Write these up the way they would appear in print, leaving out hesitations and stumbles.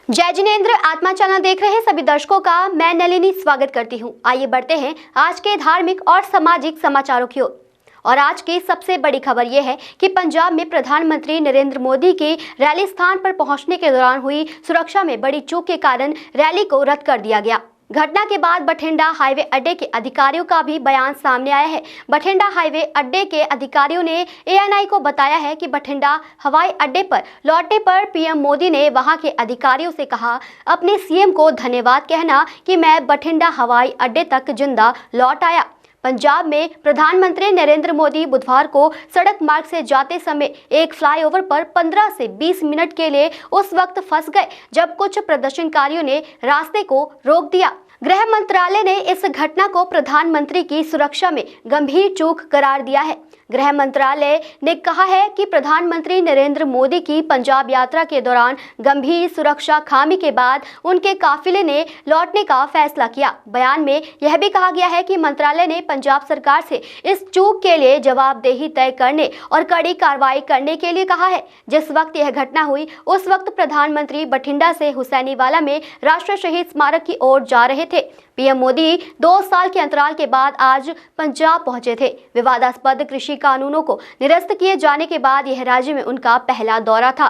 जय जिनेंद्र। आत्मा चैनल देख रहे सभी दर्शकों का मैं नलिनी स्वागत करती हूं। आइए बढ़ते हैं आज के धार्मिक और सामाजिक समाचारों की ओर। और आज की सबसे बड़ी खबर यह है कि पंजाब में प्रधानमंत्री नरेंद्र मोदी की रैली स्थान पर पहुंचने के दौरान हुई सुरक्षा में बड़ी चूक के कारण रैली को रद्द कर दिया गया। घटना के बाद बठिंडा हाईवे अड्डे के अधिकारियों का भी बयान सामने आया है। बठिंडा हाईवे अड्डे के अधिकारियों ने एएनआई को बताया है कि बठिंडा हवाई अड्डे पर लौटने पर पीएम मोदी ने वहां के अधिकारियों से कहा, अपने सीएम को धन्यवाद कहना कि मैं बठिंडा हवाई अड्डे तक जिंदा लौट आया। पंजाब में प्रधानमंत्री नरेंद्र मोदी बुधवार को सड़क मार्ग से जाते समय एक फ्लाईओवर पर 15 से 20 मिनट के लिए उस वक्त फंस गए जब कुछ प्रदर्शनकारियों ने रास्ते को रोक दिया। गृह मंत्रालय ने इस घटना को प्रधानमंत्री की सुरक्षा में गंभीर चूक करार दिया है। गृह मंत्रालय ने कहा है कि प्रधानमंत्री नरेंद्र मोदी की पंजाब यात्रा के दौरान गंभीर सुरक्षा खामी के बाद उनके काफिले ने लौटने का फैसला किया। बयान में यह भी कहा गया है कि मंत्रालय ने पंजाब सरकार से इस चूक के लिए जवाबदेही तय करने और कड़ी कार्रवाई करने के लिए कहा है। जिस वक्त यह घटना हुई उस वक्त प्रधानमंत्री बठिंडा से हुसैनीवाला में राष्ट्रीय शहीद स्मारक की ओर जा रहे थे। पीएम मोदी 2 साल के अंतराल के बाद आज पंजाब पहुंचे थे। विवादास्पद कृषि कानूनों को निरस्त किए जाने के बाद यह राज्य में उनका पहला दौरा था।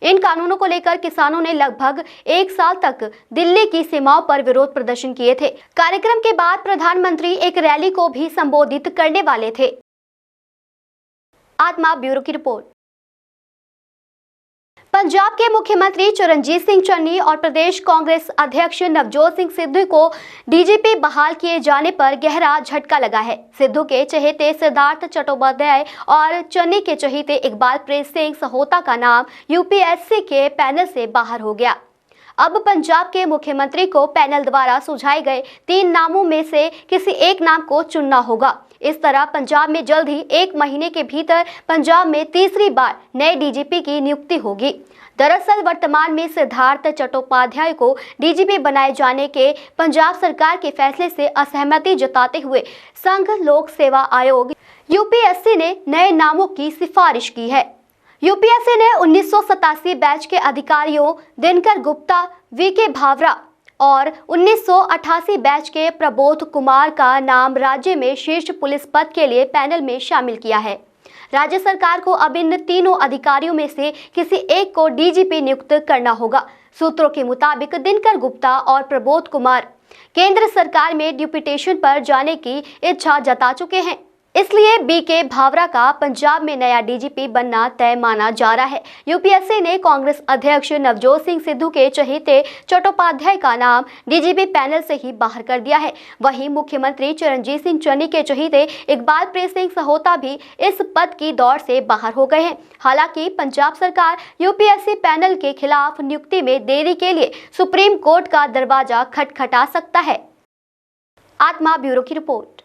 इन कानूनों को लेकर किसानों ने लगभग 1 साल तक दिल्ली की सीमाओं पर विरोध प्रदर्शन किए थे। कार्यक्रम के बाद प्रधानमंत्री एक रैली को भी संबोधित करने वाले थे। आत्मा ब्यूरो की रिपोर्ट। पंजाब के मुख्यमंत्री चरणजीत सिंह चन्नी और प्रदेश कांग्रेस अध्यक्ष नवजोत सिंह सिद्धू को डीजीपी बहाल किए जाने पर गहरा झटका लगा है। सिद्धू के चहेते सिद्धार्थ चट्टोपाध्याय और चन्नी के चहेते इकबालप्रीत सिंह सहोता का नाम यूपीएससी के पैनल से बाहर हो गया। अब पंजाब के मुख्यमंत्री को पैनल द्वारा सुझाए गए 3 नामों में से किसी एक नाम को चुनना होगा। इस तरह पंजाब में जल्द ही 1 महीने के भीतर पंजाब में तीसरी बार नए डीजीपी की नियुक्ति होगी। दरअसल वर्तमान में सिद्धार्थ चट्टोपाध्याय को डीजीपी बनाए जाने के पंजाब सरकार के फैसले से असहमति जताते हुए संघ लोक सेवा आयोग यूपीएससी ने नए नामों की सिफारिश की है। यूपीएससी ने 1987 बैच के अधिकारियों दिनकर गुप्ता, वीके भावरा और 1988 बैच के प्रबोध कुमार का नाम राज्य में शीर्ष पुलिस पद के लिए पैनल में शामिल किया है। राज्य सरकार को अब इन तीनों अधिकारियों में से किसी एक को डीजीपी नियुक्त करना होगा। सूत्रों के मुताबिक दिनकर गुप्ता और प्रबोध कुमार केंद्र सरकार में डिप्यूटेशन पर जाने की इच्छा जता चुके हैं, इसलिए बीके भावरा का पंजाब में नया डीजीपी बनना तय माना जा रहा है। यूपीएससी ने कांग्रेस अध्यक्ष नवजोत सिंह सिद्धू के चहेते चट्टोपाध्याय का नाम डीजीपी पैनल से ही बाहर कर दिया है। वहीं मुख्यमंत्री चरणजीत सिंह चन्नी के चहेते इकबालप्रीत सिंह सहोता भी इस पद की दौड़ से बाहर हो गए हैं। हालांकि पंजाब सरकार यूपीएससी पैनल के खिलाफ नियुक्ति में देरी के लिए सुप्रीम कोर्ट का दरवाजा खटखटा सकता है। आत्मा ब्यूरो की रिपोर्ट।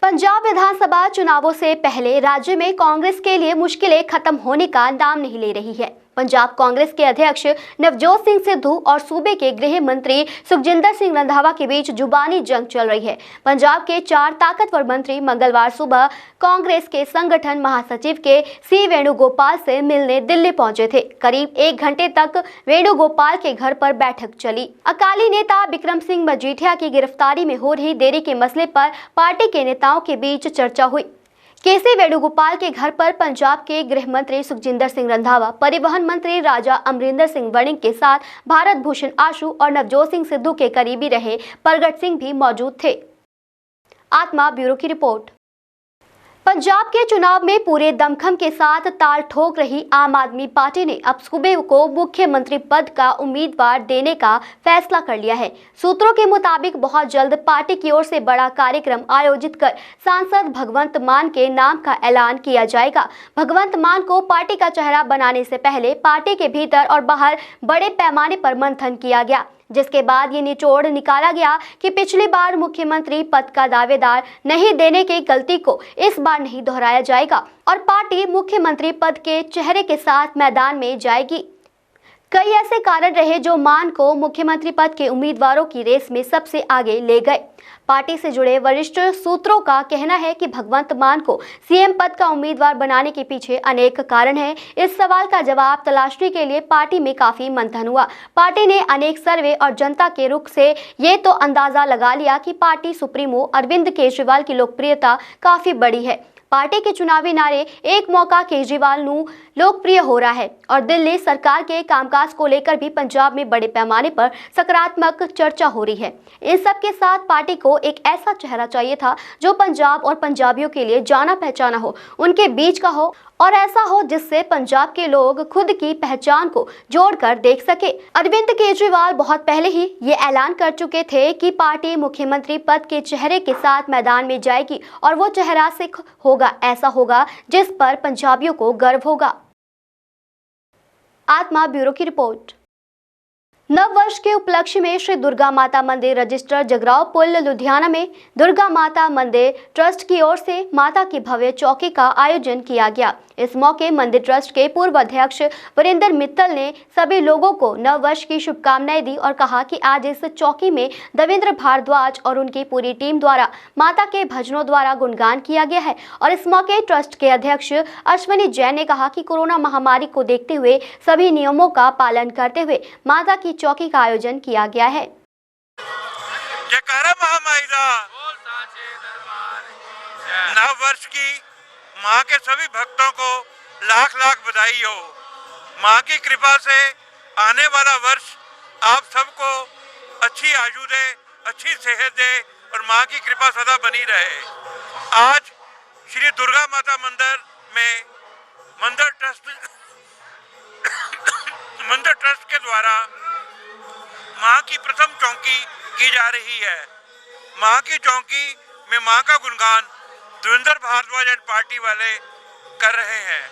पंजाब विधानसभा चुनावों से पहले राज्य में कांग्रेस के लिए मुश्किलें खत्म होने का नाम नहीं ले रही है। पंजाब कांग्रेस के अध्यक्ष नवजोत सिंह सिद्धू और सूबे के गृह मंत्री सुखजिंदर सिंह रंधावा के बीच जुबानी जंग चल रही है। पंजाब के 4 ताकतवर मंत्री मंगलवार सुबह कांग्रेस के संगठन महासचिव के सी वेणुगोपाल से मिलने दिल्ली पहुंचे थे। करीब 1 घंटे तक वेणुगोपाल के घर पर बैठक चली। अकाली नेता बिक्रम सिंह मजीठिया की गिरफ्तारी में हो रही देरी के मसले पर पार्टी के नेताओं के बीच चर्चा हुई। केसी वेणुगोपाल के घर पर पंजाब के गृह मंत्री सुखजिंदर सिंह रंधावा, परिवहन मंत्री राजा अमरिंदर सिंह वणिंग के साथ भारत भूषण आशु और नवजोत सिंह सिद्धू के करीबी रहे परगट सिंह भी मौजूद थे। आत्मा ब्यूरो की रिपोर्ट। पंजाब के चुनाव में पूरे दमखम के साथ ताल ठोक रही आम आदमी पार्टी ने अब सूबे को मुख्यमंत्री पद का उम्मीदवार देने का फैसला कर लिया है। सूत्रों के मुताबिक बहुत जल्द पार्टी की ओर से बड़ा कार्यक्रम आयोजित कर सांसद भगवंत मान के नाम का ऐलान किया जाएगा। भगवंत मान को पार्टी का चेहरा बनाने से पहले पार्टी के भीतर और बाहर बड़े पैमाने पर मंथन किया गया, जिसके बाद ये निचोड़ निकाला गया कि पिछली बार मुख्यमंत्री पद का दावेदार नहीं देने की गलती को इस बार नहीं दोहराया जाएगा और पार्टी मुख्यमंत्री पद के चेहरे के साथ मैदान में जाएगी। कई ऐसे कारण रहे जो मान को मुख्यमंत्री पद के उम्मीदवारों की रेस में सबसे आगे ले गए। पार्टी से जुड़े वरिष्ठ सूत्रों का कहना है कि भगवंत मान को सीएम पद का उम्मीदवार बनाने के पीछे अनेक कारण हैं। इस सवाल का जवाब तलाशने के लिए पार्टी में काफी मंथन हुआ। पार्टी ने अनेक सर्वे और जनता के रुख से ये तो अंदाजा लगा लिया कि पार्टी सुप्रीमो अरविंद केजरीवाल की लोकप्रियता काफी बड़ी है। पार्टी के चुनावी नारे एक मौका केजरीवाल नू लोकप्रिय हो रहा है और दिल्ली सरकार के कामकाज को लेकर भी पंजाब में बड़े पैमाने पर सकारात्मक चर्चा हो रही है। इन सब के साथ पार्टी को एक ऐसा चेहरा चाहिए था जो पंजाब और पंजाबियों के लिए जाना पहचाना हो, उनके बीच का हो और ऐसा हो जिससे पंजाब के लोग खुद की पहचान को जोड़कर देख सके। अरविंद केजरीवाल बहुत पहले ही ये ऐलान कर चुके थे कि पार्टी मुख्यमंत्री पद के चेहरे के साथ मैदान में जाएगी और वो चेहरा सिख होगा, ऐसा होगा जिस पर पंजाबियों को गर्व होगा। आत्मा ब्यूरो की रिपोर्ट। नव वर्ष के उपलक्ष्य में श्री दुर्गा माता मंदिर रजिस्टर जगराव पुल लुधियाना में दुर्गा माता मंदिर ट्रस्ट की ओर से माता की भव्य चौकी का आयोजन किया गया। इस मौके मंदिर ट्रस्ट के पूर्व अध्यक्ष वीरेंद्र मित्तल ने सभी लोगों को नव वर्ष की शुभकामनाएं दी और कहा कि आज इस चौकी में देवेंद्र भारद्वाज और उनकी पूरी टीम द्वारा माता के भजनों द्वारा गुणगान किया गया है। और इस मौके ट्रस्ट के अध्यक्ष अश्विनी जैन ने कहा कि कोरोना महामारी को देखते हुए सभी नियमों का पालन करते हुए माता की चौकी का आयोजन किया गया है। नव वर्ष की माँ के सभी भक्तों को लाख लाख बधाई हो। माँ की कृपा से आने वाला वर्ष आप सबको अच्छी आयु दे, अच्छी सेहत दे और माँ की कृपा सदा बनी रहे। आज श्री दुर्गा माता मंदिर में मंदिर ट्रस्ट के द्वारा माँ की प्रथम चौकी की जा रही है। माँ की चौकी में माँ का गुणगान देवेंद्र भारद्वाज एंड पार्टी वाले कर रहे हैं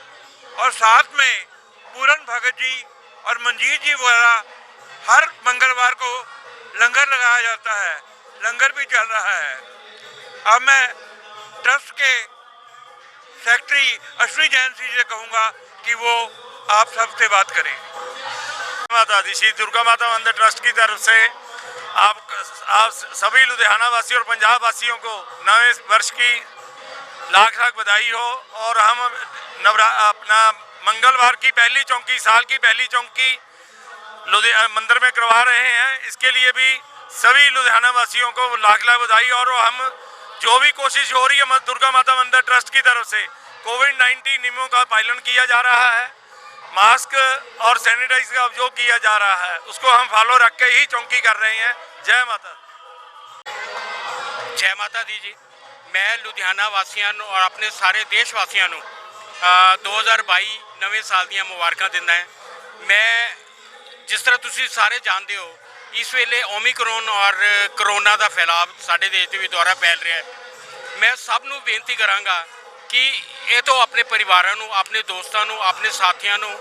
और साथ में पूरन भगत जी और मंजीत जी द्वारा हर मंगलवार को लंगर लगाया जाता है, लंगर भी चल रहा है। अब मैं ट्रस्ट के सेक्रेटरी अश्विनी जैन जी से कहूँगा कि वो आप सबसे बात करें। माता दी श्री दुर्गा माता मंदिर ट्रस्ट की तरफ से आप सभी लुधियाना वासियों और पंजाब वासियों को नए वर्ष की लाख लाख बधाई हो। और हम अपना मंगलवार की पहली चौकी, साल की पहली चौकी मंदिर में करवा रहे हैं। इसके लिए भी सभी लुधियाना वासियों को लाख लाख बधाई। और हम जो भी कोशिश हो रही है दुर्गा माता मंदिर ट्रस्ट की तरफ से कोविड-19 नियमों का पालन किया जा रहा है, मास्क और सैनिटाइज का उपयोग किया जा रहा है, उसको हम फॉलो रख के ही चौकी कर रहे हैं। जय माता। जय माता दी जी। मैं लुधियाना वासियों और अपने सारे देश वासियों 2022 नवे साल दी मुबारक दिंदा है। मैं जिस तरह तुसी सारे जानते हो इस वेले ओमिक्रॉन और कोरोना का फैलाव साडे देश के भी द्वारा फैल रहा है। मैं सब नूं बेनती करांगा कि ये तो अपने परिवारों, अपने दोस्तों, अपने साथियों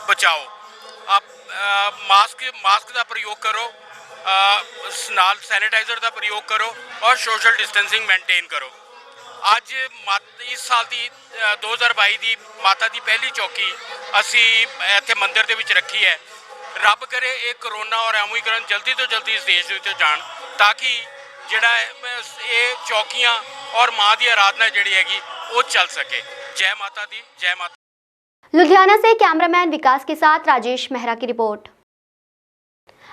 बचाओ। आप मास्क का प्रयोग करो, नाल सैनिटाइजर का प्रयोग करो और सोशल डिस्टेंसिंग मेनटेन करो। अज इस साल की 2022 की माता की पहली चौकी असी इत्थे मंदिर दे विच रखी है। रब करे ये कोरोना और ओमिक्रॉन जल्दी तो जल्दी इस देश में जान, ताकि जिहड़ा ये चौकियाँ और माँ की आराधना जिहड़ी हैगी वो चल सके। जय माता दी, जय माता। लुधियाना से कैमरामैन विकास के साथ राजेश मेहरा की रिपोर्ट।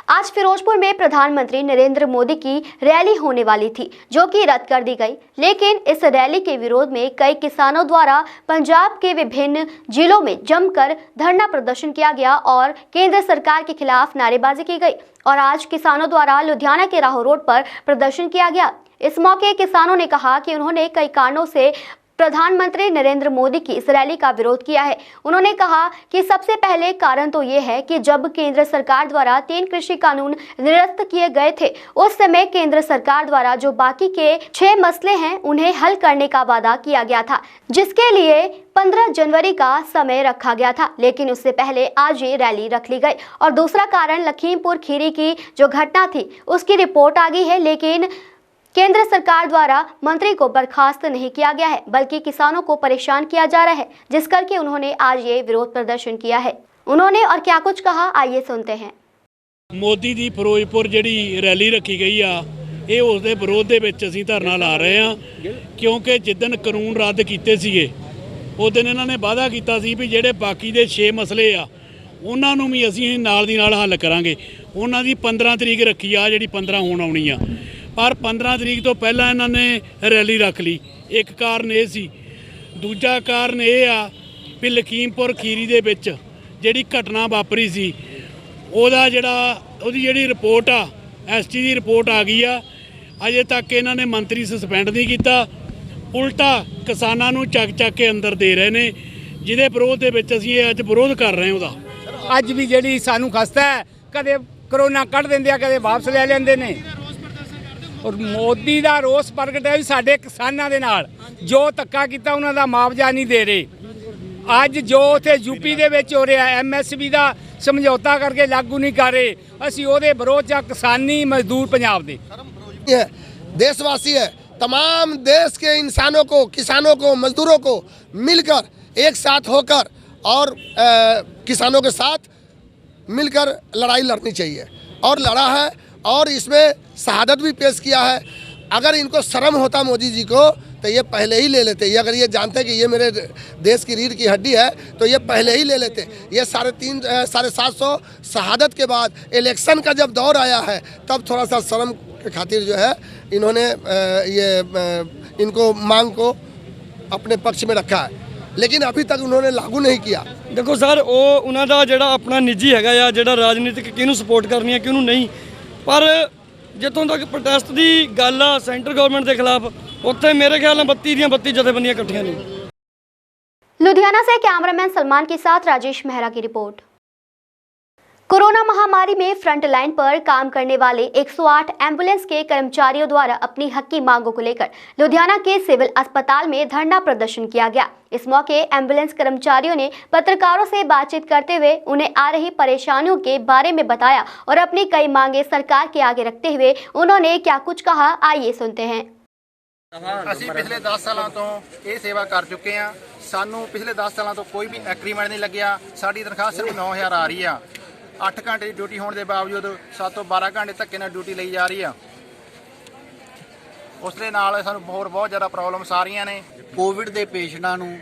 आज फिरोजपुर में प्रधानमंत्री नरेंद्र मोदी की रैली होने वाली थी, जो कि रद्द कर दी गई। लेकिन इस रैली के विरोध में कई किसानों द्वारा पंजाब के विभिन्न जिलों में जमकर धरना प्रदर्शन किया गया और केंद्र सरकार के खिलाफ नारेबाजी की गई। और आज किसानों द्वारा लुधियाना के राहो रोड पर प्रदर्शन किया गया। इस मौके किसानों ने कहा कि उन्होंने कई कारणों से प्रधानमंत्री नरेंद्र मोदी की इस रैली का विरोध किया है। उन्होंने कहा कि सबसे पहले कारण तो ये है कि जब केंद्र सरकार द्वारा 3 कृषि कानून निरस्त किए गए थे, उस समय केंद्र सरकार द्वारा जो बाकी के 6 मसले हैं उन्हें हल करने का वादा किया गया था, जिसके लिए 15 जनवरी का समय रखा गया था। लेकिन उससे पहले आज ये रैली रख ली गई। और दूसरा कारण लखीमपुर खीरी की जो घटना थी उसकी रिपोर्ट आ गई है, लेकिन केंद्र सरकार द्वारा मंत्री को बर्खास्त नहीं किया गया है, बल्कि किसानों को परेशान किया जा रहा है, जिस करके उन्होंने आज ये विरोध प्रदर्शन किया है। उन्होंने और क्या कुछ कहा, आइए सुनते हैं। ਮੋਦੀ ਦੀ ਫਿਰੋਜ਼ਪੁਰ ਜਿਹੜੀ ਰੈਲੀ ਰੱਖੀ ਗਈ ਆ, ਇਹ ਉਸ ਦੇ ਵਿਰੋਧ ਦੇ ਵਿੱਚ ਅਸੀਂ ਧਰਨਾ ਲਾ ਰਹੇ ਆ, ਕਿਉਂਕਿ ਜਿੱਦਣ ਕਾਨੂੰਨ ਰੱਦ ਕੀਤੇ ਸੀਗੇ ਉਸ ਦਿਨ ਇਹਨਾਂ ਨੇ ਵਾਅਦਾ ਕੀਤਾ ਸੀ ਵੀ ਜਿਹੜੇ ਬਾਕੀ ਦੇ 6 ਮਸਲੇ ਆ ਉਹਨਾਂ ਨੂੰ ਵੀ ਅਸੀਂ ਨਾਲ ਦੀ ਨਾਲ ਹੱਲ ਕਰਾਂਗੇ। ਉਹਨਾਂ ਦੀ 15 ਤਰੀਕ ਰੱਖੀ ਆ, ਜਿਹੜੀ 15 ਹੁਣ ਆਉਣੀ ਆ, ਪਰ 15 ਤਰੀਕ ਤੋਂ ਪਹਿਲਾਂ ਇਹਨਾਂ ਨੇ ਰੈਲੀ ਰੱਖ ਲਈ। ਇੱਕ ਕਾਰਨ ਇਹ ਸੀ, ਦੂਜਾ ਕਾਰਨ ਇਹ ਆ ਵੀ ਲਖੀਮਪੁਰ ਖੀਰੀ ਦੇ ਵਿੱਚ ਜਿਹੜੀ ਘਟਨਾ ਵਾਪਰੀ ਸੀ ਉਹਦੀ ਜਿਹੜੀ ਰਿਪੋਰਟ ਆ, ਐਸਟੀ ਦੀ ਰਿਪੋਰਟ ਆ ਗਈ ਆ। ਅਜੇ ਤੱਕ ਇਹਨਾਂ ਨੇ ਮੰਤਰੀ ਸਸਪੈਂਡ ਨਹੀਂ ਕੀਤਾ, ਉਲਟਾ ਕਿਸਾਨਾਂ ਨੂੰ ਚੱਕ ਕੇ ਅੰਦਰ ਦੇ ਰਹੇ ਨੇ, ਜਿਹਦੇ ਵਿਰੋਧ ਦੇ ਵਿੱਚ ਅਸੀਂ ਇਹ ਅੱਜ ਵਿਰੋਧ ਕਰ ਰਹੇ ਹਾਂ ਉਹਦਾ। ਅੱਜ ਵੀ ਜਿਹੜੀ ਸਾਨੂੰ ਖਸਤਾ ਹੈ, ਕਦੇ ਕਰੋਨਾ ਕੱਢ ਦਿੰਦੇ ਆ, ਕਦੇ ਵਾਪਸ ਲੈ ਲੈਂਦੇ ਨੇ। ਔਰ ਮੋਦੀ ਦਾ ਰੋਸ ਪ੍ਰਗਟ ਹੈ ਵੀ ਸਾਡੇ ਕਿਸਾਨਾਂ ਦੇ ਨਾਲ ਜੋ ਧੱਕਾ ਕੀਤਾ ਉਹਨਾਂ ਦਾ ਮੁਆਵਜ਼ਾ ਨਹੀਂ ਦੇ ਰਹੇ। ਅੱਜ ਜੋ ਉੱਥੇ ਯੂਪੀ ਦੇ ਵਿੱਚ ਹੋ ਰਿਹਾ, ਐਮਐਸਪੀ ਦਾ ਸਮਝੌਤਾ ਕਰਕੇ ਲਾਗੂ नहीं कर रहे, ਅਸੀਂ ਉਹਦੇ ਵਿਰੋਧ 'ਚ किसानी मजदूर पंजाब दे देशवासी है। तमाम देश के इंसानों को, किसानों को, मजदूरों को मिलकर एक साथ होकर और किसानों के साथ मिलकर लड़ाई लड़नी चाहिए, और लड़ा है और इसमें शहादत भी पेश किया है। अगर इनको शर्म होता मोदी जी को तो ये पहले ही ले लेते। ये अगर ये जानते कि ये मेरे देश की रीढ़ की हड्डी है तो ये पहले ही ले लेते। ये 750 शहादत के बाद इलेक्शन का जब दौर आया है तब थोड़ा सा शर्म के खातिर जो है इन्होंने इनको मांग को अपने पक्ष में रखा है, लेकिन अभी तक उन्होंने लागू नहीं किया। देखो सर, वो उन्हों का जोड़ा अपना निजी है या जोड़ा राजनीतिक किनू सपोर्ट करनी है किनू नहीं, पर जितों तक प्रोटेस्ट की गल आ सेंटर गवर्नमेंट के खिलाफ, उत्थे मेरे ख्याल में 32 जथेबंदियां इकट्ठियां ने। लुधियाना से कैमरामैन सलमान के साथ राजेश मेहरा की रिपोर्ट। कोरोना महामारी में फ्रंट लाइन पर काम करने वाले 108 एम्बुलेंस के कर्मचारियों द्वारा अपनी हक की मांगों को लेकर लुधियाना के सिविल अस्पताल में धरना प्रदर्शन किया गया। इस मौके एम्बुलेंस कर्मचारियों ने पत्रकारों से बातचीत करते हुए उन्हें आ रही परेशानियों के बारे में बताया और अपनी कई मांगे सरकार के आगे रखते हुए उन्होंने क्या कुछ कहा, आइए सुनते हैं। ਅਸੀਂ ਪਿਛਲੇ 10 ਸਾਲਾਂ ਤੋਂ ਇਹ ਸੇਵਾ ਕਰ ਚੁੱਕੇ ਹਾਂ। ਸਾਨੂੰ ਪਿਛਲੇ 10 ਸਾਲਾਂ ਤੋਂ ਕੋਈ ਵੀ ਐਗਰੀਮੈਂਟ ਨਹੀਂ ਲੱਗਿਆ। ਸਾਡੀ ਤਨਖਾਹ ਸਿਰਫ 9000 ਆ ਰਹੀ ਆ। 8 ਘੰਟੇ ਦੀ ਡਿਊਟੀ ਹੋਣ ਦੇ ਬਾਵਜੂਦ 7 ਤੋਂ 12 ਘੰਟੇ ਧੱਕੇ ਨਾਲ ਡਿਊਟੀ ਲਈ ਜਾ ਰਹੀ ਆ। ਉਸ ਦੇ ਨਾਲ ਸਾਨੂੰ ਬਹੁਤ ਜ਼ਿਆਦਾ ਪ੍ਰੋਬਲਮਸ ਆ ਰਹੀਆਂ ਨੇ। ਕੋਵਿਡ ਦੇ ਪੇਸ਼ੈਂਟਾਂ ਨੂੰ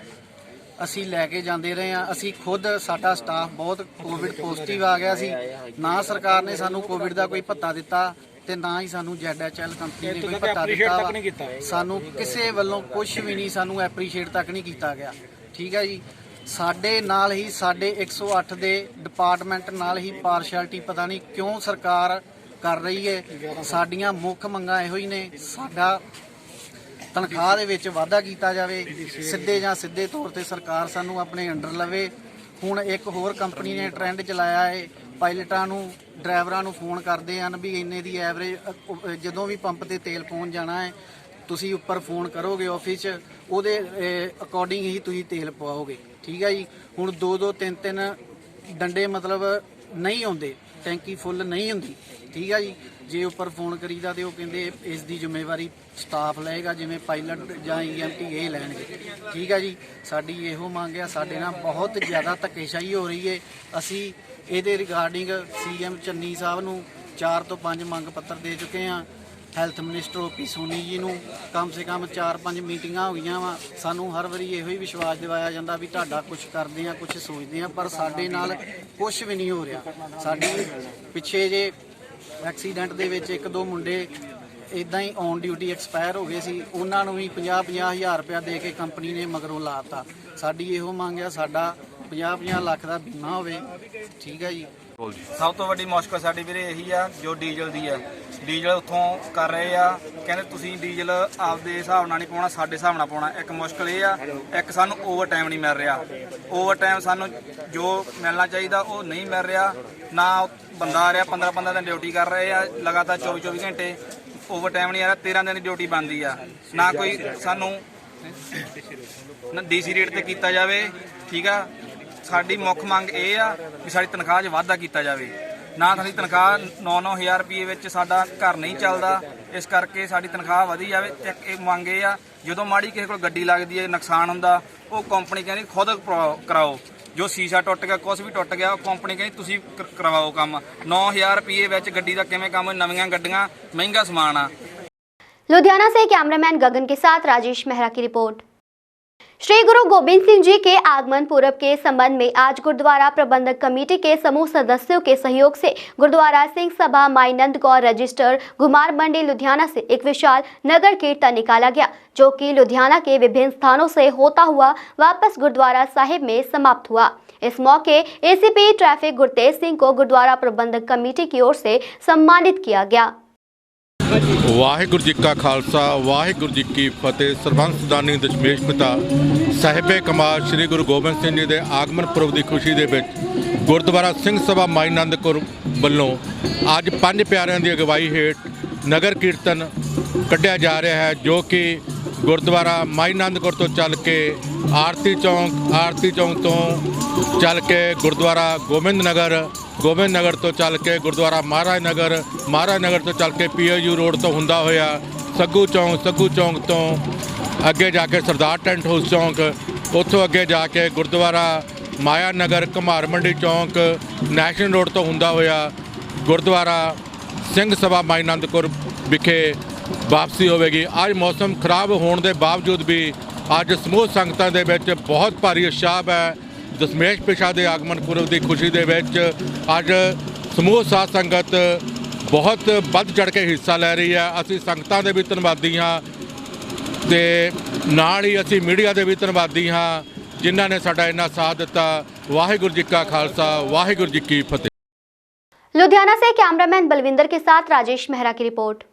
ਅਸੀਂ ਲੈ ਕੇ ਜਾਂਦੇ ਰਹੇ ਹਾਂ। ਅਸੀਂ ਖੁਦ, ਸਾਡਾ ਸਟਾਫ ਬਹੁਤ ਕੋਵਿਡ ਪੋਜ਼ਿਟਿਵ ਆ ਗਿਆ ਸੀ। ਨਾ ਸਰਕਾਰ ਨੇ ਸਾਨੂੰ ਕੋਵਿਡ ਦਾ ਕੋਈ ਭੱਤਾ ਦਿੱਤਾ ਤੇ ਨਾ ਹੀ ਸਾਨੂੰ ZHL ਕੰਪਨੀ ਨੇ ਕੋਈ ਭੱਤਾ ਦਿੱਤਾ। ਸਾਨੂੰ ਕਿਸੇ ਵੱਲੋਂ ਕੁਝ ਵੀ ਨਹੀਂ, ਸਾਨੂੰ ਐਪਰੀਸ਼ੀਏਟ ਤੱਕ ਨਹੀਂ ਕੀਤਾ ਗਿਆ। ਠੀਕ ਹੈ ਜੀ। ਸਾਡੇ ਨਾਲ ਹੀ ਸਾਡੇ 108 ਦੇ ਡਿਪਾਰਟਮੈਂਟ ਨਾਲ ਹੀ ਪਾਰਸ਼ੈਲਿਟੀ ਪਤਾ ਨਹੀਂ ਕਿਉਂ ਸਰਕਾਰ ਕਰ ਰਹੀ ਹੈ। ਸਾਡੀਆਂ ਮੁੱਖ ਮੰਗਾਂ ਇਹੋ ਹੀ ਨੇ, ਸਾਡਾ ਤਨਖਾਹ ਦੇ ਵਿੱਚ ਵਾਧਾ ਕੀਤਾ ਜਾਵੇ, ਸਿੱਧੇ ਜਾਂ ਸਿੱਧੇ ਤੌਰ ਤੇ ਸਰਕਾਰ ਸਾਨੂੰ ਆਪਣੇ ਅੰਡਰ ਲਵੇ। ਹੁਣ ਇੱਕ ਹੋਰ ਕੰਪਨੀ ਨੇ ਟ੍ਰੈਂਡ ਚਲਾਇਆ ਹੈ, ਪਾਇਲਟਾਂ ਨੂੰ, ਡਰਾਈਵਰਾਂ ਨੂੰ ਫੋਨ ਕਰਦੇ ਹਨ ਵੀ ਇੰਨੇ ਦੀ ਐਵਰੇਜ, ਜਦੋਂ ਵੀ ਪੰਪ ਤੇ ਤੇਲ ਪਹੁੰਚ ਜਾਣਾ ਹੈ ਤੁਸੀਂ ਉੱਪਰ ਫੋਨ ਕਰੋਗੇ ਆਫਿਸ 'ਚ, ਉਹਦੇ ਅਕੋਰਡਿੰਗ ਹੀ ਤੁਸੀਂ ਤੇਲ ਪਵਾਓਗੇ। ਠੀਕ ਹੈ ਜੀ। ਹੁਣ 2-2 3-3 ਡੰਡੇ ਮਤਲਬ ਨਹੀਂ ਆਉਂਦੇ, ਟੈਂਕੀ ਫੁੱਲ ਨਹੀਂ ਹੁੰਦੀ। ਠੀਕ ਹੈ ਜੀ। ਜੇ ਉੱਪਰ ਫੋਨ ਕਰੀਦਾ ਤੇ ਉਹ ਕਹਿੰਦੇ ਇਸ ਦੀ ਜ਼ਿੰਮੇਵਾਰੀ ਸਟਾਫ ਲਏਗਾ, ਜਿਵੇਂ ਪਾਇਲਟ ਜਾਂ EMT ਇਹ ਲੈਣਗੇ। ਠੀਕ ਹੈ ਜੀ। ਸਾਡੀ ਇਹੋ ਮੰਗ ਆ। ਸਾਡੇ ਨਾਲ ਬਹੁਤ ਜ਼ਿਆਦਾ ਧੱਕੇਸ਼ਾਹੀ ਹੋ ਰਹੀ ਹੈ। ਅਸੀਂ ਇਹਦੇ ਰਿਗਾਰਡਿੰਗ CM ਚੰਨੀ ਸਾਹਿਬ ਨੂੰ 4 ਤੋਂ 5 ਮੰਗ ਪੱਤਰ ਦੇ ਚੁੱਕੇ ਹਾਂ। ਹੈਲਥ ਮਿਨਿਸਟਰ OP ਸੋਨੀ ਜੀ ਨੂੰ ਕਮ ਸੇ ਕਮ 4-5 ਮੀਟਿੰਗਾਂ ਹੋ ਗਈਆਂ ਵਾ। ਸਾਨੂੰ ਹਰ ਵਾਰੀ ਇਹੋ ਹੀ ਵਿਸ਼ਵਾਸ ਦਿਵਾਇਆ ਜਾਂਦਾ ਵੀ ਤੁਹਾਡਾ ਕੁਝ ਕਰਦੇ ਆ, ਕੁਝ ਸੋਚਦੇ ਆ, ਪਰ ਸਾਡੇ ਨਾਲ ਕੁਝ ਵੀ ਨਹੀਂ ਹੋ ਰਿਹਾ। ਸਾਡੀ ਪਿੱਛੇ ਜੇ ਐਕਸੀਡੈਂਟ ਦੇ ਵਿੱਚ 1-2 ਮੁੰਡੇ ਇਦਾਂ ਹੀ ਔਨ ਡਿਊਟੀ ਐਕਸਪਾਇਰ ਹੋ ਗਏ ਸੀ, ਉਹਨਾਂ ਨੂੰ ਵੀ 50-50 ਰੁਪਇਆ ਦੇ ਕੇ ਕੰਪਨੀ ਨੇ ਮਗਰੋਂ ਲਾਤਾ। ਸਾਡੀ ਇਹੋ ਮੰਗ ਆ, ਸਾਡਾ 50-50 ਲੱਖ ਦਾ ਬੀਮਾ ਹੋਵੇ। ਠੀਕ ਹੈ ਜੀ। ਸਭ ਤੋਂ ਵੱਡੀ ਮੁਸ਼ਕਲ ਸਾਡੀ ਵੀਰੇ ਇਹੀ ਆ ਜੋ ਡੀਜ਼ਲ ਦੀ ਆ। ਡੀਜ਼ਲ ਉੱਥੋਂ ਕਰ ਰਹੇ ਆ, ਕਹਿੰਦੇ ਤੁਸੀਂ ਡੀਜ਼ਲ ਆਪਦੇ ਹਿਸਾਬ ਨਾਲ ਨਹੀਂ ਪਾਉਣਾ, ਸਾਡੇ ਹਿਸਾਬ ਨਾਲ ਪਾਉਣਾ। ਇੱਕ ਮੁਸ਼ਕਲ ਇਹ ਆ, ਇੱਕ ਸਾਨੂੰ ਓਵਰ ਟਾਈਮ ਨਹੀਂ ਮਿਲ ਰਿਹਾ। ਓਵਰ ਟਾਈਮ ਸਾਨੂੰ ਜੋ ਮਿਲਣਾ ਚਾਹੀਦਾ ਉਹ ਨਹੀਂ ਮਿਲ ਰਿਹਾ। ਨਾ ਬੰਦਾ ਆ ਰਿਹਾ, 15-15 ਦਿਨ ਡਿਊਟੀ ਕਰ ਰਹੇ ਆ ਲਗਾਤਾਰ 24-24 ਘੰਟੇ, ਓਵਰ ਟਾਈਮ ਨਹੀਂ ਆ ਰਿਹਾ। 13 ਦਿਨ ਦੀ ਡਿਊਟੀ ਬਣਦੀ ਆ। ਨਾ ਕੋਈ ਸਾਨੂੰ DC ਰੇਟ ਤੇ ਕੀਤਾ ਜਾਵੇ। ਠੀਕ ਆ। ਸਾਡੀ ਮੁੱਖ ਮੰਗ ਇਹ ਆ ਵੀ ਸਾਡੀ ਤਨਖਾਹ 'ਚ ਵਾਧਾ ਕੀਤਾ ਜਾਵੇ। ਨਾ ਸਾਡੀ ਤਨਖਾਹ 9-9000 ਰੁਪਏ ਵਿੱਚ ਸਾਡਾ ਘਰ ਨਹੀਂ ਚੱਲਦਾ, ਇਸ ਕਰਕੇ ਸਾਡੀ ਤਨਖਾਹ ਵਧੀ ਜਾਵੇ। ਇੱਕ ਇਹ ਮੰਗ ਇਹ ਆ, ਜਦੋਂ ਮਾੜੀ ਕਿਸੇ ਕੋਲ ਗੱਡੀ ਲੱਗਦੀ ਹੈ, ਨੁਕਸਾਨ ਹੁੰਦਾ, ਉਹ ਕੰਪਨੀ ਕਹਿੰਦੀ ਖੁਦ ਕਰਾਓ। ਜੋ ਸ਼ੀਸ਼ਾ ਟੁੱਟ ਗਿਆ, ਕੁਛ ਵੀ ਟੁੱਟ ਗਿਆ, ਕੰਪਨੀ ਕਹਿੰਦੀ ਤੁਸੀਂ ਕਰਵਾਓ ਕੰਮ। 9000 ਰੁਪਏ ਵਿੱਚ ਗੱਡੀ ਦਾ ਕਿਵੇਂ ਕੰਮ? ਨਵੀਆਂ ਗੱਡੀਆਂ, ਮਹਿੰਗਾ ਸਮਾਨ ਆ। लुधियाना से कैमरामैन गगन के साथ राजेश मेहरा की रिपोर्ट। श्री गुरु गोबिंद सिंह जी के आगमन पूर्व के संबंध में आज गुरुद्वारा प्रबंधक कमेटी के समूह सदस्यों के सहयोग से गुरुद्वारा सिंह सभा माई नंद कौर रजिस्टर घुमार मंडी लुधियाना से एक विशाल नगर कीर्तन निकाला गया, जो कि लुधियाना के विभिन्न स्थानों से होता हुआ वापस गुरुद्वारा साहिब में समाप्त हुआ। इस मौके एसीपी ट्रैफिक गुरतेज सिंह को गुरुद्वारा प्रबंधक कमेटी की ओर से सम्मानित किया गया। ਵਾਹਿਗੁਰੂ ਜੀ ਕਾ ਖਾਲਸਾ ਵਾਹਿਗੁਰੂ ਜੀ ਕੀ ਫਤਿਹ। ਸਰਬੰਸ ਦਾਨੀ ਦਸ਼ਮੇਸ਼ ਪਿਤਾ ਸਾਹਿਬੇ ਕਮਾਲ ਸ੍ਰੀ ਗੁਰੂ ਗੋਬਿੰਦ ਸਿੰਘ ਜੀ ਦੇ ਆਗਮਨ ਪੁਰਬ ਦੀ ਖੁਸ਼ੀ ਦੇ ਵਿੱਚ ਗੁਰਦੁਆਰਾ ਸਿੰਘ ਸਭਾ ਮਾਈ ਆਨੰਦ ਕੌਰ ਵੱਲੋਂ ਅੱਜ ਪੰਜ ਪਿਆਰਿਆਂ ਦੀ ਅਗਵਾਈ ਹੇਠ ਨਗਰ ਕੀਰਤਨ ਕੱਢਿਆ ਜਾ ਰਿਹਾ ਹੈ, ਜੋ ਕਿ ਗੁਰਦੁਆਰਾ ਮਾਈ ਆਨੰਦ ਕੌਰ ਤੋਂ ਚੱਲ ਕੇ ਆਰਤੀ ਚੌਂਕ ਤੋਂ ਚੱਲ ਕੇ ਗੁਰਦੁਆਰਾ ਗੋਬਿੰਦ ਨਗਰ ਤੋਂ ਚੱਲ ਕੇ ਗੁਰਦੁਆਰਾ ਮਹਾਰਾਜ ਨਗਰ ਤੋਂ ਚੱਲ ਕੇ PIU ਰੋਡ ਤੋਂ ਹੁੰਦਾ ਹੋਇਆ ਸੱਗੂ ਚੌਂਕ ਤੋਂ ਅੱਗੇ ਜਾ ਕੇ ਸਰਦਾਰ ਟੈਂਟ ਹਾਊਸ ਚੌਂਕ, ਉੱਥੋਂ ਅੱਗੇ ਜਾ ਕੇ ਗੁਰਦੁਆਰਾ ਮਾਇਆ ਨਗਰ ਘੁਮਾਰ ਮੰਡੀ ਚੌਂਕ ਨੈਸ਼ਨਲ ਰੋਡ ਤੋਂ ਹੁੰਦਾ ਹੋਇਆ ਗੁਰਦੁਆਰਾ ਸਿੰਘ ਸਭਾ ਮਾਈ ਆਨੰਦ ਕੌਰ ਵਿਖੇ ਵਾਪਸੀ ਹੋਵੇਗੀ। ਅੱਜ ਮੌਸਮ ਖਰਾਬ ਹੋਣ ਦੇ ਬਾਵਜੂਦ ਵੀ ਅੱਜ ਸਮੂਹ ਸੰਗਤਾਂ ਦੇ ਵਿੱਚ ਬਹੁਤ ਭਾਰੀ ਉਤਸ਼ਾਹ ਹੈ। ਦਸ਼ਮੇਸ਼ ਪਿਤਾ ਦੇ ਆਗਮਨ ਪੁਰਬ ਦੀ ਖੁਸ਼ੀ ਦੇ ਵਿੱਚ ਅੱਜ ਸਮੂਹ ਸਾਧ ਸੰਗਤ ਬਹੁਤ ਵੱਧ ਚੜ੍ਹ ਕੇ ਹਿੱਸਾ ਲੈ ਰਹੀ ਹੈ। ਅਸੀਂ ਸੰਗਤਾਂ ਦੇ ਵੀ ਧੰਨਵਾਦੀ ਹਾਂ ਤੇ ਨਾਲ ਹੀ ਅਸੀਂ ਮੀਡੀਆ ਦੇ ਵੀ ਧੰਨਵਾਦੀ ਹਾਂ ਜਿਨ੍ਹਾਂ ਨੇ ਸਾਡਾ ਇੰਨਾ ਸਾਥ ਦਿੱਤਾ। ਵਾਹਿਗੁਰੂ ਜੀ ਕਾ ਖਾਲਸਾ ਵਾਹਿਗੁਰੂ ਜੀ ਕੀ ਫਤਿਹ। लुधियाना से कैमरामैन बलविंदर के साथ राजेश मेहरा की रिपोर्ट।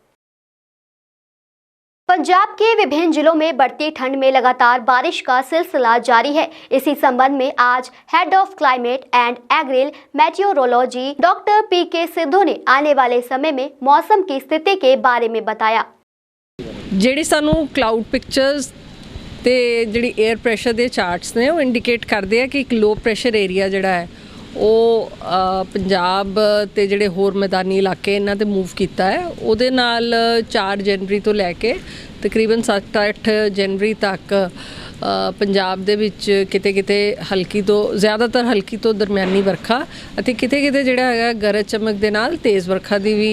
पंजाब के विभिन्न जिलों में बढ़ती ठंड में लगातार बारिश का सिलसिला जारी है। इसी संबंध में आज head of climate and agri meteorology doctor PK Sidhu ने आने वाले समय में मौसम की स्थिति के बारे में बताया। ਜਿਹੜੀ ਸਾਨੂੰ ਕਲਾਊਡ ਪਿਕਚਰਸ ਤੇ ਜਿਹੜੀ 에ਅਰ ਪ੍ਰੈਸ਼ਰ ਦੇ ਚਾਰਟਸ ਨੇ ਉਹ ਇੰਡੀਕੇਟ ਕਰਦੇ ਆ ਕਿ ਇੱਕ ਲੋ ਪ੍ਰੈਸ਼ਰ ਏਰੀਆ ਜਿਹੜਾ ਹੈ ਉਹ ਪੰਜਾਬ ਤੇ ਜਿਹੜੇ ਹੋਰ ਮੈਦਾਨੀ ਇਲਾਕੇ ਇਹਨਾਂ ਤੇ ਮੂਵ ਕੀਤਾ ਹੈ। ਉਹਦੇ ਨਾਲ 4 ਜਨਵਰੀ ਤੋਂ ਲੈ ਕੇ ਤਕਰੀਬਨ 7-8 ਜਨਵਰੀ ਤੱਕ ਪੰਜਾਬ ਦੇ ਵਿੱਚ ਕਿਤੇ ਹਲਕੀ ਤੋਂ ਜ਼ਿਆਦਾਤਰ ਹਲਕੀ ਤੋਂ ਦਰਮਿਆਨੀ ਵਰਖਾ ਅਤੇ ਕਿਤੇ ਜਿਹੜਾ ਹੈਗਾ ਗਰਜ ਚਮਕ ਦੇ ਨਾਲ ਤੇਜ਼ ਵਰਖਾ ਦੀ ਵੀ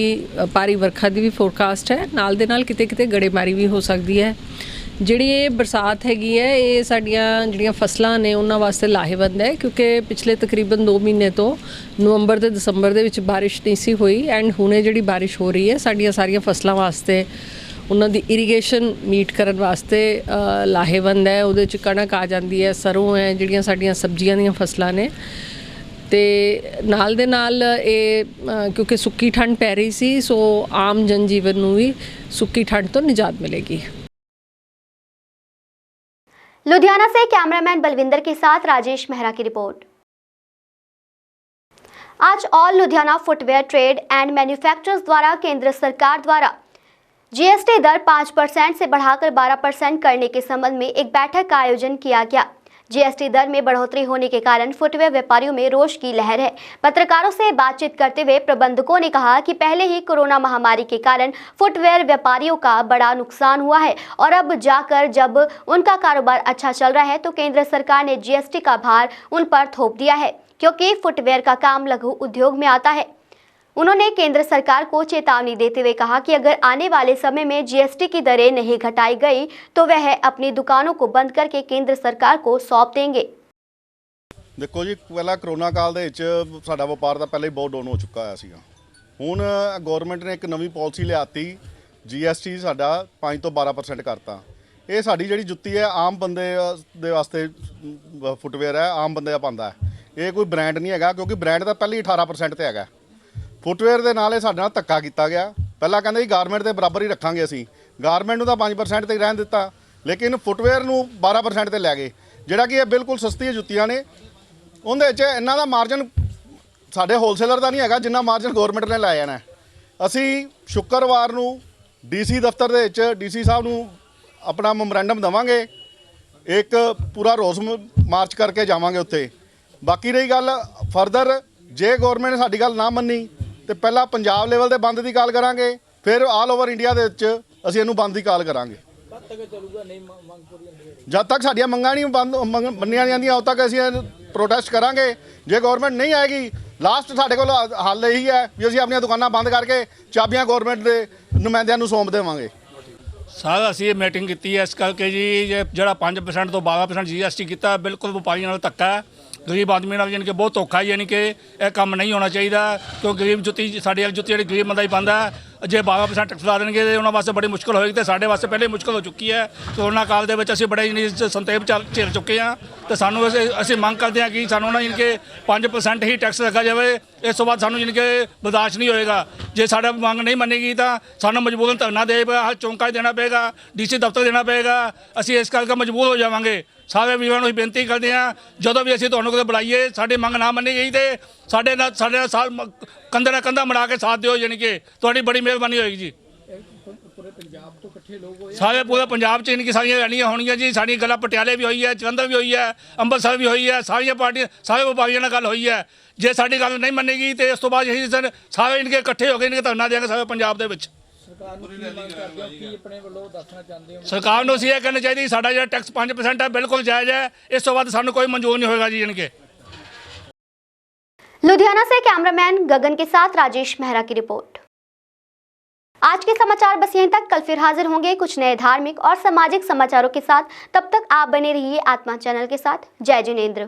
ਭਾਰੀ ਵਰਖਾ ਦੀ ਵੀ ਫੋਰਕਾਸਟ ਹੈ। ਨਾਲ ਦੇ ਨਾਲ ਕਿਤੇ ਗੜੇਮਾਰੀ ਵੀ ਹੋ ਸਕਦੀ ਹੈ। ਜਿਹੜੀ ਇਹ ਬਰਸਾਤ ਹੈਗੀ ਹੈ ਇਹ ਸਾਡੀਆਂ ਜਿਹੜੀਆਂ ਫਸਲਾਂ ਨੇ ਉਹਨਾਂ ਵਾਸਤੇ ਲਾਹੇਵੰਦ ਹੈ, ਕਿਉਂਕਿ ਪਿਛਲੇ ਤਕਰੀਬਨ 2 ਮਹੀਨੇ ਤੋਂ ਨਵੰਬਰ ਤੇ ਦਸੰਬਰ ਦੇ ਵਿੱਚ ਬਾਰਿਸ਼ ਨਹੀਂ ਸੀ ਹੋਈ ਐਂਡ ਹੁਣੇ ਜਿਹੜੀ ਬਾਰਿਸ਼ ਹੋ ਰਹੀ ਹੈ ਸਾਡੀਆਂ ਸਾਰੀਆਂ ਫਸਲਾਂ ਵਾਸਤੇ ਉਹਨਾਂ ਦੀ ਇਰੀਗੇਸ਼ਨ ਮੀਟ ਕਰਨ ਵਾਸਤੇ ਲਾਹੇਵੰਦ ਹੈ। ਉਹਦੇ 'ਚ ਕਣਕ ਆ ਜਾਂਦੀ ਹੈ, ਸਰੋਂ ਹੈ, ਜਿਹੜੀਆਂ ਸਾਡੀਆਂ ਸਬਜ਼ੀਆਂ ਦੀਆਂ ਫਸਲਾਂ ਨੇ। ਤੇ ਨਾਲ ਦੇ ਨਾਲ ਇਹ ਕਿਉਂਕਿ ਸੁੱਕੀ ਠੰਡ ਪੈ ਰਹੀ ਸੀ ਸੋ ਆਮ ਜਨਜੀਵਨ ਨੂੰ ਵੀ ਸੁੱਕੀ ਠੰਡ ਤੋਂ ਨਿਜਾਤ ਮਿਲੇਗੀ। लुधियाना से कैमरामैन बलविंदर के साथ राजेश मेहरा की रिपोर्ट। आज all Ludhiana footwear trade and manufacturers द्वारा केंद्र सरकार द्वारा GST दर 5% से बढ़ाकर 12% करने के संबंध में एक बैठक का आयोजन किया गया। GST दर में बढ़ोतरी होने के कारण फुटवेयर व्यापारियों में रोष की लहर है। पत्रकारों से बातचीत करते हुए प्रबंधकों ने कहा कि पहले ही कोरोना महामारी के कारण फुटवेयर व्यापारियों का बड़ा नुकसान हुआ है और अब जाकर जब उनका कारोबार अच्छा चल रहा है तो केंद्र सरकार ने GST का भार उन पर थोप दिया है, क्योंकि फुटवेयर का काम लघु उद्योग में आता है। उन्होंने केंद्र सरकार को चेतावनी देते हुए कहा कि अगर आने वाले समय में GST की दरें नहीं घटाई गई तो वह अपनी दुकानों को बंद करके केंद्र सरकार को सौंप देंगे। देखो जी, पहला कोरोना काल ਦੇ ਵਿੱਚ ਸਾਡਾ ਵਪਾਰ ਤਾਂ ਪਹਿਲਾਂ ਹੀ ਬਹੁਤ ਡਾਊਨ ਹੋ ਚੁੱਕਾ ਹੋਇਆ ਸੀਗਾ। ਹੁਣ ਗਵਰਨਮੈਂਟ ਨੇ ਇੱਕ ਨਵੀਂ ਪਾਲਿਸੀ ਲਿਆਤੀ, GST ਸਾਡਾ 5 ਤੋਂ 12% ਕਰਤਾ। ਇਹ ਸਾਡੀ ਜਿਹੜੀ ਜੁੱਤੀ ਹੈ ਆਮ ਬੰਦੇ ਦੇ ਵਾਸਤੇ ਫੁੱਟਵੇਅਰ ਹੈ, ਆਮ ਬੰਦੇ ਦਾ ਪਾਉਂਦਾ ਹੈ। ਇਹ ਕੋਈ ਬ੍ਰਾਂਡ ਨਹੀਂ ਹੈਗਾ, ਕਿਉਂਕਿ ਬ੍ਰਾਂਡ ਤਾਂ ਪਹਿਲਾਂ ਹੀ 18% ਤੇ ਹੈਗਾ। ਫੁੱਟਵੇਅਰ ਦੇ ਨਾਲ ਇਹ ਸਾਡੇ ਨਾਲ ਧੱਕਾ ਕੀਤਾ ਗਿਆ। ਪਹਿਲਾਂ ਕਹਿੰਦੇ ਜੀ ਗਾਰਮੈਂਟ ਦੇ ਬਰਾਬਰ ਹੀ ਰੱਖਾਂਗੇ ਅਸੀਂ, ਗਾਰਮੈਂਟ ਨੂੰ ਤਾਂ 5% ਤੇ ਹੀ ਰਹਿਣ ਦਿੱਤਾ, ਲੇਕਿਨ ਫੁੱਟਵੇਅਰ ਨੂੰ 12% ਤੇ ਲੈ ਗਏ, ਜਿਹੜਾ ਕਿ ਇਹ ਬਿਲਕੁਲ ਸਸਤੀਆਂ ਜੁੱਤੀਆਂ ਨੇ। ਉਹਦੇ ਵਿੱਚ ਇਹਨਾਂ ਦਾ ਮਾਰਜਨ ਸਾਡੇ ਹੋਲਸੇਲਰ ਦਾ ਨਹੀਂ ਹੈਗਾ ਜਿੰਨਾ ਮਾਰਜਨ ਗਵਰਨਮੈਂਟ ਨੇ ਲਾਇਆ ਜਾਣਾ। ਅਸੀਂ ਸ਼ੁੱਕਰਵਾਰ ਨੂੰ DC ਦਫ਼ਤਰ ਦੇ ਵਿੱਚ DC ਸਾਹਿਬ ਨੂੰ ਆਪਣਾ ਮੈਮੋਰੈਂਡਮ ਦੇਵਾਂਗੇ, ਇੱਕ ਪੂਰਾ ਰੋਸ ਮਾਰਚ ਕਰਕੇ ਜਾਵਾਂਗੇ ਉੱਥੇ। ਬਾਕੀ ਰਹੀ ਗੱਲ ਫਰਦਰ, ਜੇ ਗਵਰਨਮੈਂਟ ਨੇ ਸਾਡੀ ਗੱਲ ਨਾ ਮੰਨੀ ਤੇ ਪਹਿਲਾਂ ਪੰਜਾਬ ਲੈਵਲ ਤੇ ਬੰਦ ਦੀ ਕਾਲ ਕਰਾਂਗੇ, ਫਿਰ ਆਲ ਓਵਰ ਇੰਡੀਆ ਦੇ ਵਿੱਚ ਅਸੀਂ ਇਹਨੂੰ ਬੰਦ ਦੀ ਕਾਲ ਕਰਾਂਗੇ। ਜਦ ਤੱਕ ਸਾਡੀਆਂ ਮੰਗਾਂ ਨਹੀਂ ਮੰਨੀਆਂ ਜਾਂਦੀਆਂ ਉਦ ਤੱਕ ਅਸੀਂ ਪ੍ਰੋਟੈਸਟ ਕਰਾਂਗੇ। ਜੇ ਗਵਰਨਮੈਂਟ ਨਹੀਂ ਆਏਗੀ, ਲਾਸਟ ਸਾਡੇ ਕੋਲ ਹੱਲ ਇਹੀ ਹੈ ਵੀ ਅਸੀਂ ਆਪਣੀਆਂ ਦੁਕਾਨਾਂ ਬੰਦ ਕਰਕੇ ਚਾਬੀਆਂ ਗਵਰਨਮੈਂਟ ਦੇ ਨੁਮਾਇੰਦਿਆਂ ਨੂੰ ਸੌਂਪ ਦੇਵਾਂਗੇ। ਸਰ ਅਸੀਂ ਇਹ ਮੀਟਿੰਗ ਕੀਤੀ ਹੈ ਇਸ ਕਰਕੇ ਜੀ, ਜਿਹੜਾ 5% ਤੋਂ 12% GST ਕੀਤਾ ਬਿਲਕੁਲ ਵਪਾਰੀਆਂ ਨਾਲ ਧੱਕਾ ਹੈ, ਗਰੀਬ ਆਦਮੀ ਨਾਲ ਯਾਨੀ ਕਿ ਬਹੁਤ ਧੋਖਾ ਹੈ। ਯਾਨੀ ਕਿ ਇਹ ਕੰਮ ਨਹੀਂ ਹੋਣਾ ਚਾਹੀਦਾ, ਕਿਉਂਕਿ ਗਰੀਬ ਜੁੱਤੀ ਸਾਡੀ ਜੁੱਤੀ ਜਿਹੜੀ ਗਰੀਬ ਬੰਦਾ ਹੀ ਪਾਉਂਦਾ। ਜੇ 12% ਟੈਕਸ ਲਾ ਦੇਣਗੇ ਤੇ ਉਹਨਾਂ ਵਾਸਤੇ ਬੜੀ ਮੁਸ਼ਕਲ ਹੋਏਗੀ, ਤੇ ਸਾਡੇ ਵਾਸਤੇ ਪਹਿਲੇ ਮੁਸ਼ਕਲ ਹੋ ਚੁੱਕੀ ਹੈ। ਕਰੋਨਾ ਕਾਲ ਦੇ ਵਿੱਚ ਅਸੀਂ ਬੜੇ ਸੰਤੇਪ ਝੇਲ ਚੁੱਕੇ ਹਾਂ, ਤੇ ਸਾਨੂੰ ਅਸੀਂ ਮੰਗ ਕਰਦੇ ਹਾਂ ਕਿ ਸਾਨੂੰ ਨਾ ਯਾਨੀ ਕਿ 5% ਹੀ ਟੈਕਸ ਲੱਗਾ ਜਾਵੇ। ਇਸ ਤੋਂ ਬਾਅਦ ਸਾਨੂੰ ਯਾਨੀ ਕਿ ਬਰਦਾਸ਼ਤ ਨਹੀਂ ਹੋਏਗਾ। ਜੇ ਸਾਡਾ ਮੰਗ ਨਹੀਂ ਮੰਨੇਗੀ ਤਾਂ ਸਾਨੂੰ ਮਜਬੂਰਨ ਧਰਨਾ ਦੇਣਾ ਪਏਗਾ, ਚੌਂਕਾ ਦੇਣਾ ਪਏਗਾ, DC ਦਫ਼ਤਰ ਦੇਣਾ ਪਏਗਾ। ਅਸੀਂ ਇਸ ਕਰਕੇ ਮਜਬੂਰ ਹੋ ਜਾਵਾਂਗੇ। ਸਾਰੇ ਵੀਰਾਂ ਨੂੰ ਬੇਨਤੀ ਕਰਦੇ ਹਾਂ, ਜਦੋਂ ਵੀ ਅਸੀਂ ਤੁਹਾਨੂੰ ਕਿਤੇ ਬੁਲਾਈਏ, ਸਾਡੀ ਮੰਗ ਨਾ ਮੰਨੀ ਗਈ ਤੇ ਸਾਡੇ ਨਾਲ ਕੰਧੇ ਨਾਲ ਕੰਧਾ ਮਿਲਾ ਕੇ ਸਾਥ ਦਿਓ, ਯਾਨੀ ਕਿ ਤੁਹਾਡੀ ਬੜੀ ਮਿਹਰਬਾਨੀ ਹੋਏਗੀ ਜੀ। ਸਾਰੇ ਪੂਰੇ ਪੰਜਾਬ 'ਚ ਯਾਨੀ ਕਿ ਸਾਰੀਆਂ ਰੈਲੀਆਂ ਹੋਣਗੀਆਂ ਜੀ। ਸਾਡੀਆਂ ਗੱਲਾਂ ਪਟਿਆਲੇ ਵੀ ਹੋਈ ਹੈ, ਜਲੰਧਰ ਵੀ ਹੋਈ ਹੈ, ਅੰਮ੍ਰਿਤਸਰ ਵੀ ਹੋਈ ਹੈ। ਸਾਰੀਆਂ ਪਾਰਟੀਆਂ ਸਾਰੇ ਵਪਾਰੀਆਂ ਨਾਲ ਗੱਲ ਹੋਈ ਹੈ। ਜੇ ਸਾਡੀ ਗੱਲ ਨਹੀਂ ਮੰਨੇਗੀ ਤੇ ਇਸ ਤੋਂ ਬਾਅਦ ਅਸੀਂ ਸਾਰੇ ਯਾਨੀ ਕਿ ਇਕੱਠੇ ਹੋ ਕੇ ਯਾਨੀ ਕਿ ਧਰਨਾ ਦੇਵਾਂਗੇ ਸਾਰੇ ਪੰਜਾਬ ਦੇ ਵਿੱਚ। ਸਰਕਾਰ ਨੂੰ ਅਸੀਂ ਇਹ ਕਹਿਣਾ ਚਾਹੀਦੀ, ਸਾਡਾ ਜਿਹੜਾ ਟੈਕਸ 5% ਹੈ ਬਿਲਕੁਲ ਜਾਇਜ਼ ਹੈ। ਇਸ ਤੋਂ ਬਾਅਦ ਸਾਨੂੰ ਕੋਈ ਮਨਜ਼ੂਰ नहीं होगा जी। इनके लुधियाना से कैमरामैन गगन के साथ राजेश मेहरा की रिपोर्ट। आज के समाचार बस यहीं तक। कल फिर हाजिर होंगे कुछ नए धार्मिक और सामाजिक समाचारों के साथ। तब तक आप बने रहिए आत्मा चैनल के साथ। जय जिनेंद्र।